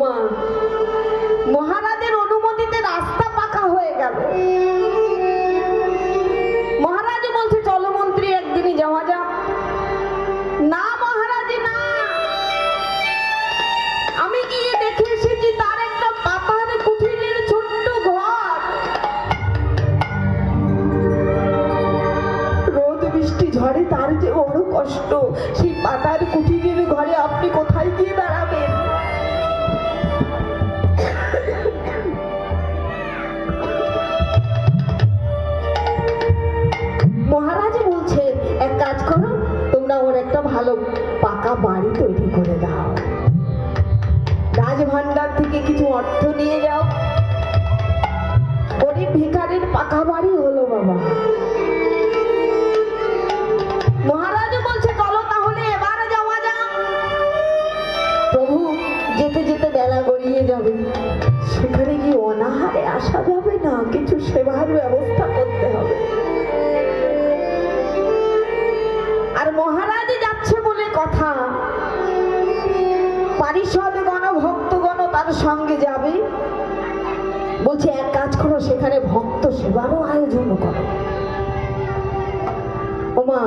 ওমা, মহারাজের অনুমতিতে রাস্তা পাকা হয়ে গেল। মহারাজ বলছে চলো মন্ত্রী একদিনই যাওয়া যাক। না মহারাজ না, আমি গিয়ে দেখে এসেছি তার একটা পাতার কুঠিরের ছোট্ট ঘর। রোদ বৃষ্টি ঝড়ে তার যে বড় কষ্ট, সেই পাতার কুঠিরের ঘরে আপনি কোথায় গিয়ে দাঁড়াবেন? মহারাজ বলছেন এক কাজ করো, তোমরা ওর একটা ভালো পাকা বাড়ি তৈরি করে দাও, রাজভান্ডার থেকে কিছু অর্থ নিয়ে যাও। গরিব ভিখারির পাকা বাড়ি হলো বাবা। মহারাজ বলছে চলো তাহলে এবারে যাওয়া যাক। প্রভু, যেতে যেতে বেলা গড়িয়ে যাবে, সেখানে কি অনাহারে আসা যাবে না, কিছু সেবার ব্যবস্থা করতে হবে। আর মহারাজ যাচ্ছে বলে কথা, পারিষদগণ ভক্তগণ তার সঙ্গে যাবে। বলছে এক কাজ করো, সেখানে ভক্ত সেবারও আয়োজন করো। ওমা,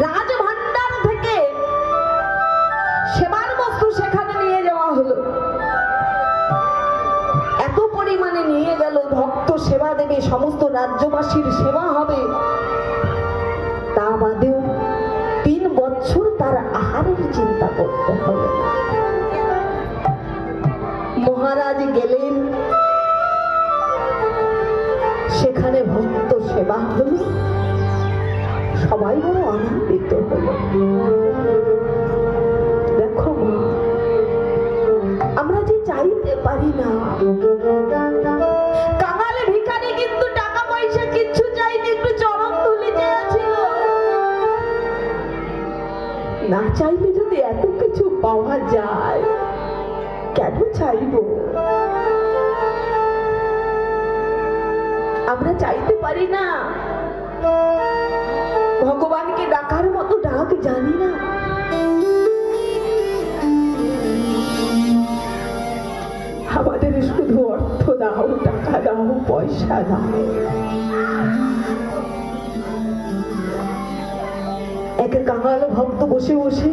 রাজভান্ডার থেকে সেবার বস্তু সেখানে নিয়ে যাওয়া হলো। এত পরিমাণে নিয়ে গেল, ভক্ত সেবা দেবে, সমস্ত রাজ্যবাসীর সেবা হবে। তা বাদেও 3 বছর তার আহারের চিন্তা করতে হবে। মহারাজ গেলেন, সেখানে ভক্ত সেবা হলো, সবাই বড় আনন্দিত হলো। দেখো মা, আমরা যে চাইতে পারি না। কাঙাল ভিখারি কিন্তু টাকা পয়সা কিচ্ছু চাইনি, একটু চরণ ধুলি চেয়েছিল। না চাইলে যদি এত কিছু পাওয়া যায়, কেন চাইবো? আমরা চাইতে পারি না, ভগবানকে ডাকার মতো ডাক জানি না। আমাদের শুধু অর্থ দাও, টাকা দাও, পয়সা দাও। এক কাঙাল ভক্ত বসে বসে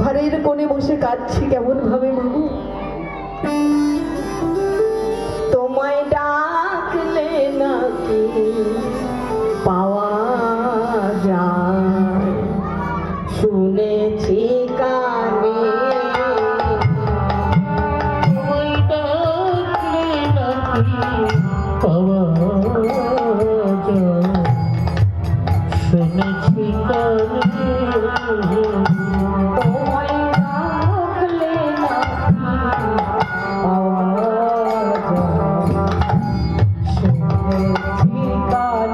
ঘরের কোণে বসে কাঁদছি কেমন ভাবে, মাগো তোমায় ডাকলে নাকি পাওয়া যায়, শুনেছি কানে ডাকলে নাকি পাওয়া যায়, শুনেছি কানে তোমায় ডাকলে নাকি পাওয়া যায়, শুনেছি কানে।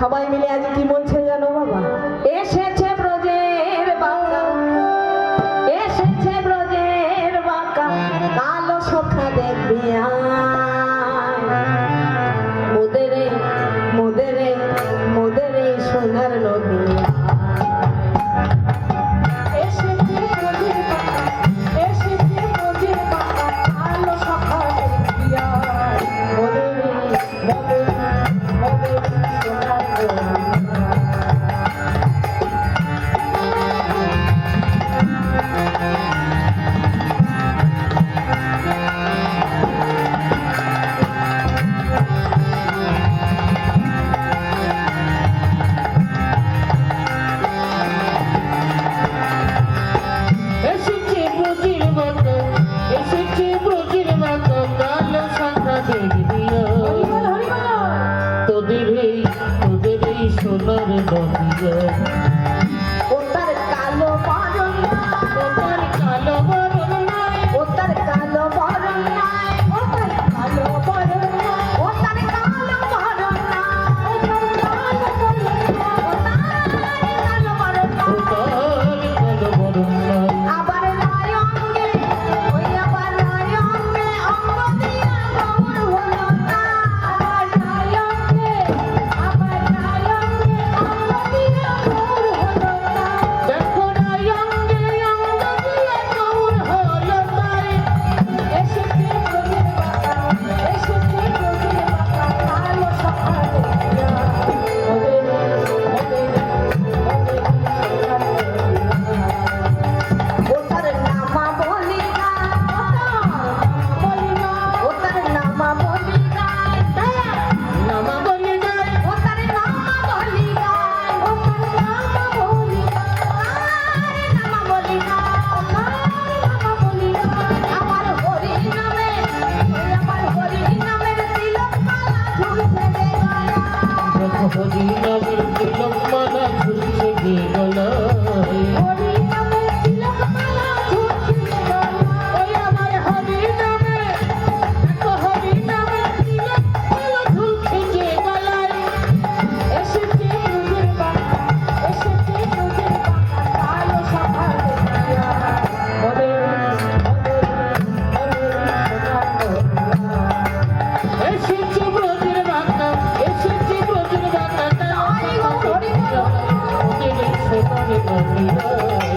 সবাই মিলে আজ কি বলছে জানো বাবা? এসেছে ব্রজের বাঁকা, এসেছে ব্রজের বাঁকা, কালো সখা দেখবি আয়। মোদেরে মোদেরে মোদেরে সোনার নদী এসেছে ব্রজের বাঁকা, এসেছে ব্রজের বাঁকা, কালো সখা দেখবি আয়। মোদেরে মোদেরে মোদেরে সোনার নদী এসেছে ব্রজের মাতা, এসেছে ব্রজের মাতা, কালো শাখা দেখবি আয়। তোদের এই সোনার নদিয়া, ও তার কালো বরণ ও তার কালো বরণ নাই, ও তার কালো বরণ নাই, ও তার কালো বরণ নাই, ও তার কালো বরণ নাই, ও তার কালো বরণ নাই, ও তার কালো বরণ ও নাই। তার কালো বরণ নাই। আবার নাই অঙ্গে, ওই আবার নাই অঙ্গে, অঙ্গ দিয়া গৌর হলো না। আবার নাই অঙ্গে, আবার নাই অঙ্গে, অঙ্গ দিয়া গৌর হলো না। দেখো নাই অঙ্গে অঙ্গ দিয়ে গৌর হলো তাই। এসেছে ব্রজের বাঁকা, এসেছে ব্রজের বাঁকা, কালো সখা দেখিয়া। ওদের ও তার নামা বলি গায়, ও তার নামা বলি গায়, নামা বলে যায়, ও তার নামা বলি গায়, ও তার নামা বলি গায়, নামা বলি গায়, ও তার নামা বলি গায়। আমার হরি নামে, ওই আমার হরি নামের তিলক মালা ঝুলছে রে গলায়। দেখো হরি নামের তিলক মালা ঝুলছে গে গলায়। হরি নামের তিলক মালা ঝুলছে রে গলায়। ওই আমার হরি নামে, দেখো হরি নামের তিলক মালা ঝুলছে গে গলায়। এসেছে ব্রজের বাঁকা, এসেছে ব্রজের বাঁকা, কালো সখা দেখিয়া। ওদের এসেছে ব্রজের বাঁকা, এসেছে ব্রজের বাঁকা, কালো শাখা দেখিয়া। ওদের এই সোনার নদিয়া।